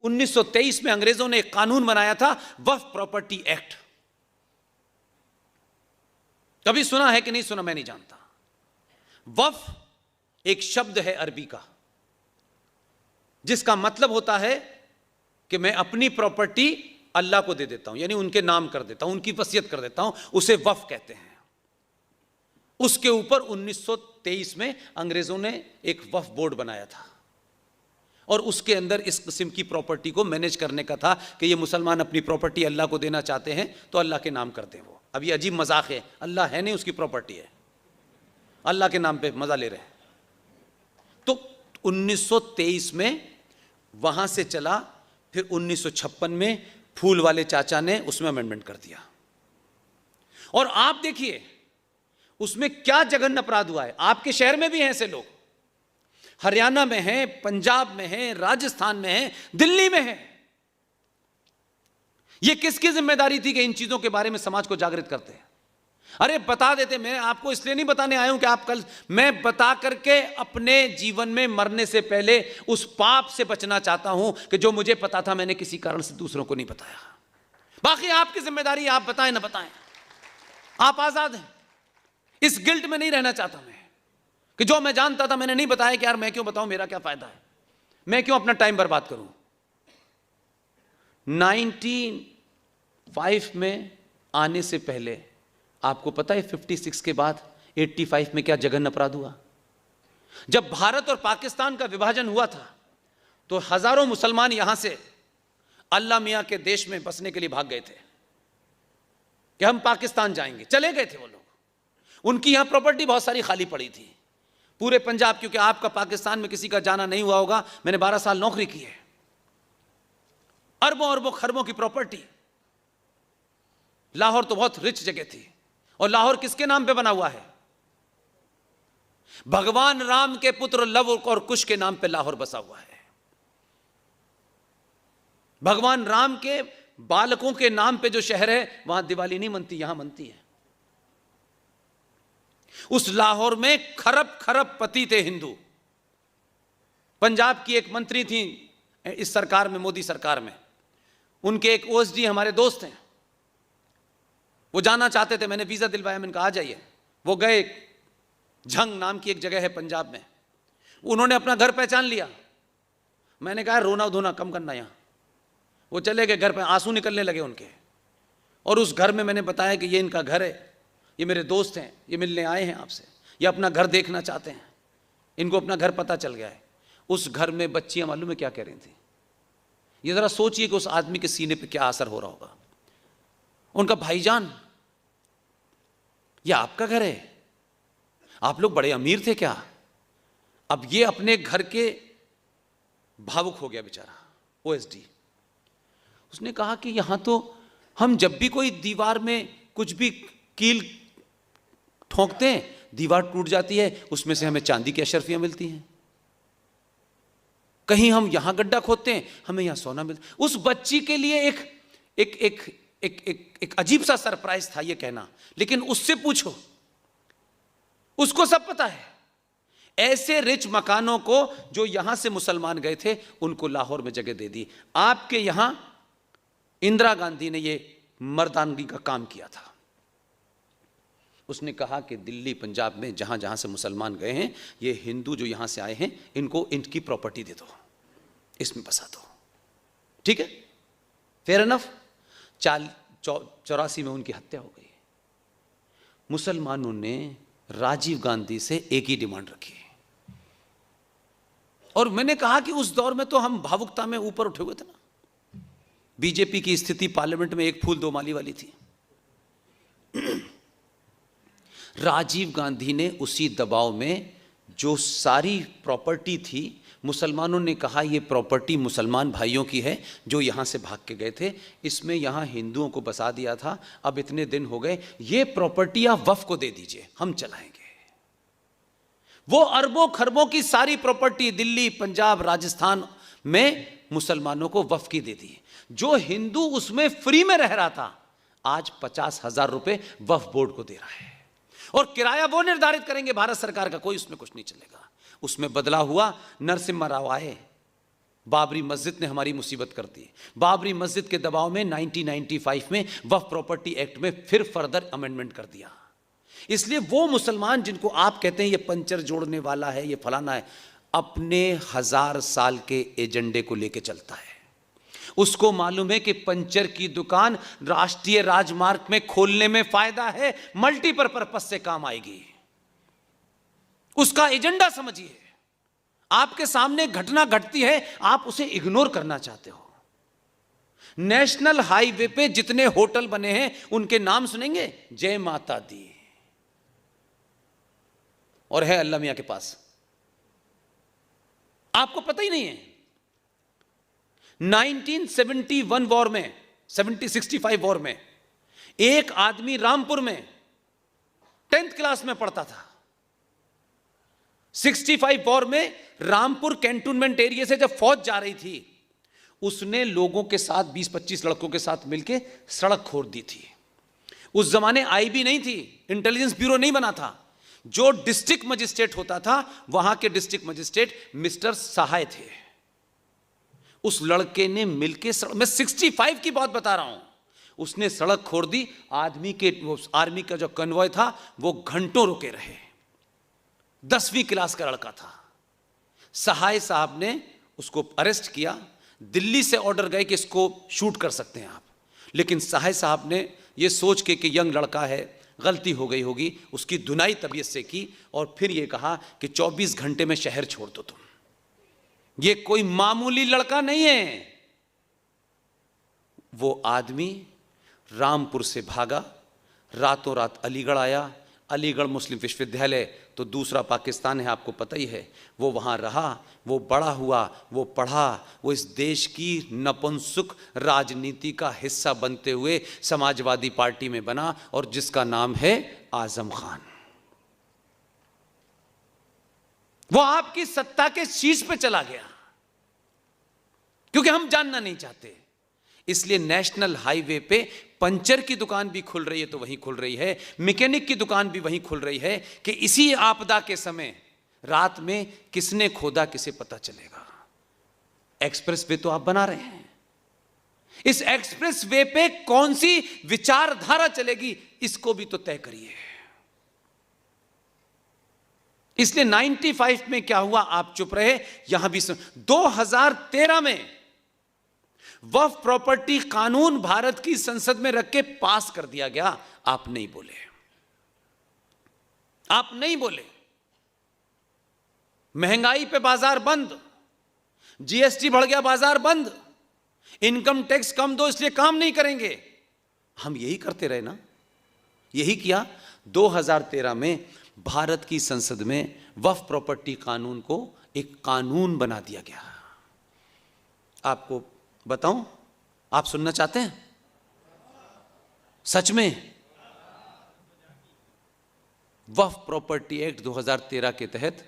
1923 में अंग्रेजों ने एक कानून बनाया था, वक्फ प्रॉपर्टी एक्ट। कभी सुना है कि नहीं सुना मैं नहीं जानता। वक्फ एक शब्द है अरबी का, जिसका मतलब होता है कि मैं अपनी प्रॉपर्टी अल्लाह को दे देता हूं, यानी उनके नाम कर देता हूं, उनकी वसीयत कर देता हूं, उसे वक्फ कहते हैं। उसके ऊपर 1923 में अंग्रेजों ने एक वक्फ बोर्ड बनाया था और उसके अंदर इस किस्म की प्रॉपर्टी को मैनेज करने का था कि ये मुसलमान अपनी प्रॉपर्टी अल्लाह को देना चाहते हैं तो अल्लाह के नाम कर दें। वो अब ये अजीब मजाक है, अल्लाह है नहीं, उसकी प्रॉपर्टी है, अल्लाह के नाम पे मजा ले रहे हैं। तो 1923 में वहां से चला, फिर 1956 में फूल वाले चाचा ने उसमें अमेंडमेंट कर दिया। और आप देखिए उसमें क्या जघन्य अपराध हुआ है। आपके शहर में भी हैं ऐसे लोग, हरियाणा में हैं, पंजाब में हैं, राजस्थान में हैं, दिल्ली में हैं। यह किसकी जिम्मेदारी थी कि इन चीजों के बारे में समाज को जागृत करते हैं? अरे बता देते। मैं आपको इसलिए नहीं बताने आया हूं कि आप कल, मैं बता करके अपने जीवन में मरने से पहले उस पाप से बचना चाहता हूं कि जो मुझे पता था मैंने किसी कारण से दूसरों को नहीं बताया। बाकी आपकी जिम्मेदारी, आप बताएं ना बताएं, आप आजाद हैं। इस गिल्ट में नहीं रहना चाहता मैं कि जो मैं जानता था मैंने नहीं बताया कि यार मैं क्यों बताऊं, मेरा क्या फायदा है, मैं क्यों अपना टाइम बर्बाद करूं। 1905 में आने से पहले आपको पता है 56 के बाद 85 में क्या जघन्य अपराध हुआ। जब भारत और पाकिस्तान का विभाजन हुआ था तो हजारों मुसलमान यहां से अल्लाह मियां के देश में बसने के लिए भाग गए थे कि हम पाकिस्तान जाएंगे। चले गए थे वो लोग, उनकी यहां प्रॉपर्टी बहुत सारी खाली पड़ी थी पूरे पंजाब, क्योंकि आपका पाकिस्तान में किसी का जाना नहीं हुआ होगा, मैंने 12 साल नौकरी की है। अरबों अरबों खरबों की प्रॉपर्टी। लाहौर तो बहुत रिच जगह थी, और लाहौर किसके नाम पे बना हुआ है? भगवान राम के पुत्र लव और कुश के नाम पे लाहौर बसा हुआ है। भगवान राम के बालकों के नाम पे जो शहर है वहां दिवाली नहीं मनती, यहां मनती है। उस लाहौर में खरब खरब पति थे हिंदू। पंजाब की एक मंत्री थी इस सरकार में, मोदी सरकार में, उनके एक ओएसडी हमारे दोस्त हैं, वो जाना चाहते थे, मैंने वीजा दिलवाया, मैंने कहा आ जाइए। वो गए, झंग नाम की एक जगह है पंजाब में, उन्होंने अपना घर पहचान लिया। मैंने कहा रोना धोना कम करना यहां। वो चले गए, घर पे आंसू निकलने लगे उनके। और उस घर में मैंने बताया कि ये इनका घर है, ये मेरे दोस्त हैं, ये मिलने आए हैं आपसे, ये अपना घर देखना चाहते हैं, इनको अपना घर पता चल गया है। उस घर में बच्चियां मालूम है क्या कह रही थी? ये जरा सोचिए कि उस आदमी के सीने पे क्या असर हो रहा होगा। उनका भाईजान, ये आपका घर है, आप लोग बड़े अमीर थे क्या? अब ये अपने घर के भावुक हो गया बेचारा ओएसडी। उसने कहा कि यहां तो हम जब भी कोई दीवार में कुछ भी कील ठोंकते हैं, दीवार टूट जाती है, उसमें से हमें चांदी की अशर्फियां मिलती हैं। कहीं हम यहां गड्ढा खोदते हैं, हमें यहां सोना मिलता। उस बच्ची के लिए एक एक एक एक एक, एक अजीब सा सरप्राइज था ये कहना, लेकिन उससे पूछो, उसको सब पता है। ऐसे रिच मकानों को जो यहां से मुसलमान गए थे उनको लाहौर में जगह दे दी। आपके यहां इंदिरा गांधी ने ये मर्दानगी का काम किया था। उसने कहा कि दिल्ली पंजाब में जहां जहां से मुसलमान गए हैं, ये हिंदू जो यहां से आए हैं, इनको इनकी प्रॉपर्टी दे दो, इसमें बसा दो। ठीक है, फेयर इनफ। 84 में उनकी हत्या हो गई। मुसलमानों ने राजीव गांधी से एक ही डिमांड रखी, और मैंने कहा कि उस दौर में तो हम भावुकता में ऊपर उठे हुए थे ना। बीजेपी की स्थिति पार्लियामेंट में एक फूल दो माली वाली थी। राजीव गांधी ने उसी दबाव में जो सारी प्रॉपर्टी थी, मुसलमानों ने कहा ये प्रॉपर्टी मुसलमान भाइयों की है जो यहां से भाग के गए थे, इसमें यहां हिंदुओं को बसा दिया था, अब इतने दिन हो गए, ये प्रॉपर्टी आप वक्फ को दे दीजिए, हम चलाएंगे। वो अरबों खरबों की सारी प्रॉपर्टी दिल्ली पंजाब राजस्थान में मुसलमानों को वक्फ की दे दी। जो हिंदू उसमें फ्री में रह रहा था, आज 50,000 रुपए वक्फ बोर्ड को दे रहा है, और किराया वो निर्धारित करेंगे भारत सरकार का, कोई उसमें कुछ नहीं चलेगा। उसमें बदलाव हुआ, नरसिम्हा राव आए, बाबरी मस्जिद ने हमारी मुसीबत कर दी। बाबरी मस्जिद के दबाव में 1995 में वक्फ प्रॉपर्टी एक्ट में फिर फर्दर अमेंडमेंट कर दिया। इसलिए वो मुसलमान जिनको आप कहते हैं ये पंचर जोड़ने वाला है, ये फलाना है, अपने 1000 साल के एजेंडे को लेके चलता है। उसको मालूम है कि पंचर की दुकान राष्ट्रीय राजमार्ग में खोलने में फायदा है, मल्टीपर्पज से काम आएगी। उसका एजेंडा समझिए। आपके सामने घटना घटती है, आप उसे इग्नोर करना चाहते हो। नेशनल हाईवे पे जितने होटल बने हैं उनके नाम सुनेंगे, जय माता दी, और है अल्लाह मियां के पास। आपको पता ही नहीं है 1971 वॉर में, 65 वॉर में एक आदमी रामपुर में 10th क्लास में पढ़ता था। 65 वॉर में रामपुर कैंटोनमेंट एरिया से जब फौज जा रही थी, उसने लोगों के साथ 20-25 लड़कों के साथ मिलकर सड़क खोद दी थी। उस जमाने आईबी नहीं थी, इंटेलिजेंस ब्यूरो नहीं बना था। जो डिस्ट्रिक्ट मजिस्ट्रेट होता था, वहां के डिस्ट्रिक्ट मजिस्ट्रेट मिस्टर सहाय थे। उस लड़के ने मिलकर, मैं 65 की बात बता रहा हूं, उसने सड़क खोद दी। आदमी के, आर्मी का जो कन्वॉय था वो घंटों रुके रहे। 10वीं क्लास का लड़का था। सहाय साहब ने उसको अरेस्ट किया। दिल्ली से ऑर्डर गए कि इसको शूट कर सकते हैं आप, लेकिन सहाय साहब ने यह सोच के कि यंग लड़का है, गलती हो गई होगी, उसकी धुनाई तबीयत से की और फिर यह कहा कि 24 घंटे में शहर छोड़ दो तुम। ये कोई मामूली लड़का नहीं है। वो आदमी रामपुर से भागा, रातों रात अलीगढ़ आया। अलीगढ़ मुस्लिम विश्वविद्यालय तो दूसरा पाकिस्तान है, आपको पता ही है। वो वहाँ रहा, वो बड़ा हुआ, वो पढ़ा, वो इस देश की नपुंसक राजनीति का हिस्सा बनते हुए समाजवादी पार्टी में बना, और जिसका नाम है आजम खान। वो आपकी सत्ता के शीर्ष पे चला गया, क्योंकि हम जानना नहीं चाहते। इसलिए नेशनल हाईवे पे पंचर की दुकान भी खुल रही है तो वहीं खुल रही है, मैकेनिक की दुकान भी वहीं खुल रही है कि इसी आपदा के समय रात में किसने खोदा किसे पता चलेगा। एक्सप्रेस वे तो आप बना रहे हैं, इस एक्सप्रेस वे पे कौन सी विचारधारा चलेगी इसको भी तो तय करिए। इसलिए 95 में क्या हुआ, आप चुप रहे। यहां भी 2013 में वक्फ प्रॉपर्टी कानून भारत की संसद में रख के पास कर दिया गया। आप नहीं बोले, आप नहीं बोले। महंगाई पे बाजार बंद, जीएसटी बढ़ गया, बाजार बंद, इनकम टैक्स कम दो इसलिए काम नहीं करेंगे। हम यही करते रहे ना, यही किया। 2013 में भारत की संसद में वक्फ प्रॉपर्टी कानून को एक कानून बना दिया गया। आपको बताऊं, आप सुनना चाहते हैं? सच में वक्फ प्रॉपर्टी एक्ट 2013 के तहत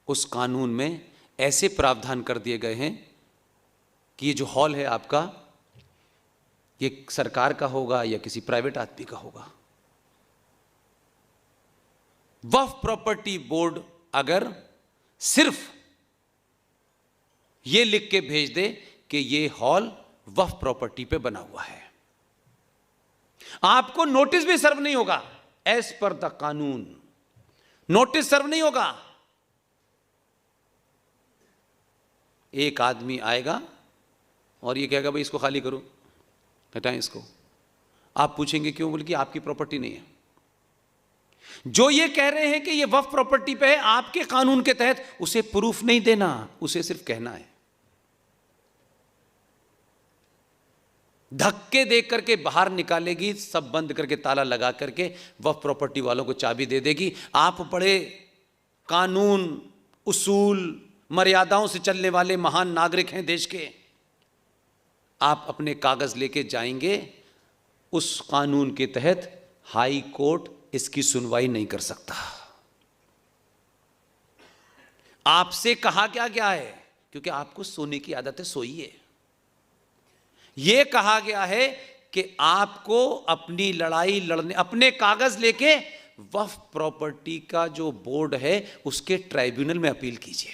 उस कानून में ऐसे प्रावधान कर दिए गए हैं कि ये जो हॉल है आपका, ये सरकार का होगा या किसी प्राइवेट आदमी का होगा। वक्फ प्रॉपर्टी बोर्ड अगर सिर्फ ये लिख के भेज दे कि ये हॉल वक्फ प्रॉपर्टी पे बना हुआ है, आपको नोटिस भी सर्व नहीं होगा। एज पर द कानून नोटिस सर्व नहीं होगा। एक आदमी आएगा और ये कहेगा भाई इसको खाली करो, हटाएं इसको। आप पूछेंगे क्यों? बोले कि आपकी प्रॉपर्टी नहीं है। जो ये कह रहे हैं कि ये वक्फ प्रॉपर्टी पे है, आपके कानून के तहत उसे प्रूफ नहीं देना, उसे सिर्फ कहना है। धक्के दे करके बाहर निकालेगी, सब बंद करके ताला लगा करके वक्फ प्रॉपर्टी वालों को चाबी दे देगी। आप बड़े कानून, उसूल, मर्यादाओं से चलने वाले महान नागरिक हैं देश के। आप अपने कागज लेके जाएंगे, उस कानून के तहत हाई कोर्ट इसकी सुनवाई नहीं कर सकता। आपसे कहा क्या गया है, क्योंकि आपको सोने की आदत है, सोइए। यह कहा गया है कि आपको अपनी लड़ाई लड़ने, अपने कागज लेके वक्फ प्रॉपर्टी का जो बोर्ड है उसके ट्राइब्यूनल में अपील कीजिए।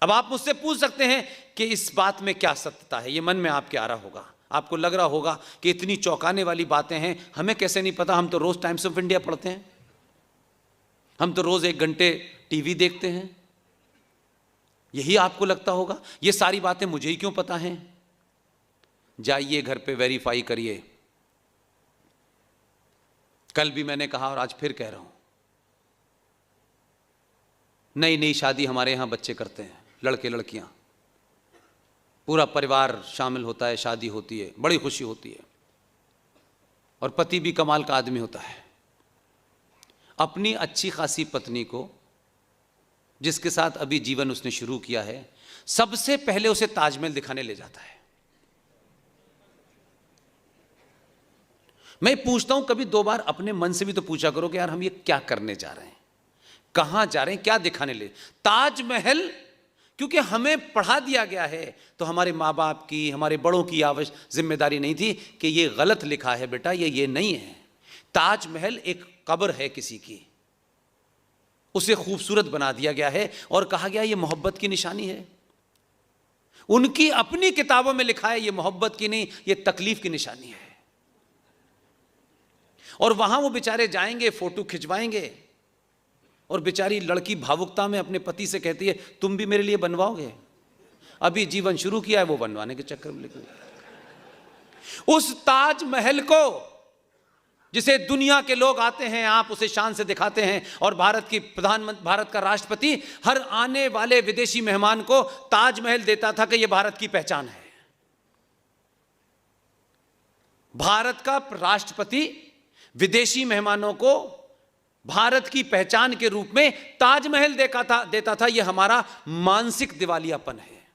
अब आप मुझसे पूछ सकते हैं कि इस बात में क्या सत्यता है, ये मन में आपके आ रहा होगा, आपको लग रहा होगा कि इतनी चौंकाने वाली बातें हैं, हमें कैसे नहीं पता, हम तो रोज टाइम्स ऑफ इंडिया पढ़ते हैं, हम तो रोज 1 घंटे टीवी देखते हैं। यही आपको लगता होगा ये सारी बातें मुझे ही क्यों पता हैं? जाइए घर पे वेरीफाई करिए। कल भी मैंने कहा और आज फिर कह रहा हूं, नई नई शादी हमारे यहां बच्चे करते हैं, लड़के लड़कियां, पूरा परिवार शामिल होता है, शादी होती है, बड़ी खुशी होती है, और पति भी कमाल का आदमी होता है, अपनी अच्छी खासी पत्नी को, जिसके साथ अभी जीवन उसने शुरू किया है, सबसे पहले उसे ताजमहल दिखाने ले जाता है। मैं पूछता हूं, कभी 2 बार अपने मन से भी तो पूछा करो कि यार हम ये क्या करने जा रहे हैं, कहां जा रहे हैं, क्या दिखाने ले? ताजमहल क्योंकि हमें पढ़ा दिया गया है, तो हमारे माँ बाप की, हमारे बड़ों की जिम्मेदारी नहीं थी कि ये गलत लिखा है बेटा, ये नहीं है। ताजमहल एक कब्र है किसी की, उसे खूबसूरत बना दिया गया है और कहा गया ये मोहब्बत की निशानी है। उनकी अपनी किताबों में लिखा है ये मोहब्बत की नहीं, ये तकलीफ की निशानी है। और वहां वो बेचारे जाएंगे, फोटो खिंचवाएंगे, और बेचारी लड़की भावुकता में अपने पति से कहती है तुम भी मेरे लिए बनवाओगे? अभी जीवन शुरू किया है, वो बनवाने के चक्कर में लगे। उस ताजमहल को जिसे दुनिया के लोग आते हैं, आप उसे शान से दिखाते हैं, और भारत का राष्ट्रपति हर आने वाले विदेशी मेहमान को ताजमहल देता था कि यह भारत की पहचान है। भारत का राष्ट्रपति विदेशी मेहमानों को भारत की पहचान के रूप में ताजमहल देता था। यह हमारा मानसिक दिवालियापन है।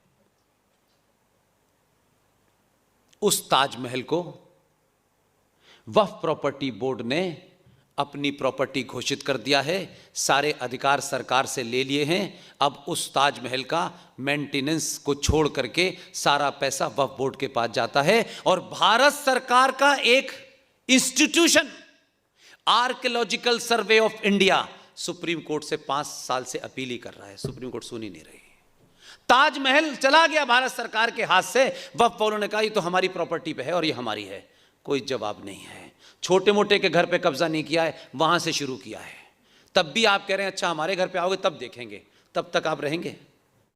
उस ताजमहल को वक्फ प्रॉपर्टी बोर्ड ने अपनी प्रॉपर्टी घोषित कर दिया है, सारे अधिकार सरकार से ले लिए हैं। अब उस ताजमहल का मेंटेनेंस को छोड़ करके सारा पैसा वक्फ बोर्ड के पास जाता है, और भारत सरकार का एक institution archaeological survey of India supreme court से 5 साल से अपील ही कर रहा है, सुप्रीम कोर्ट सुन ही नहीं रही। ताजमहल चला गया भारत सरकार के हाथ से, वक्फ वालों ने कहा ये तो हमारी प्रॉपर्टी पे है और ये हमारी है। कोई जवाब नहीं है। छोटे मोटे के घर पे कब्जा नहीं किया है, वहां से शुरू किया है। तब भी आप कह रहे हैं अच्छा हमारे घर पे आओगे तब देखेंगे, तब तक आप रहेंगे?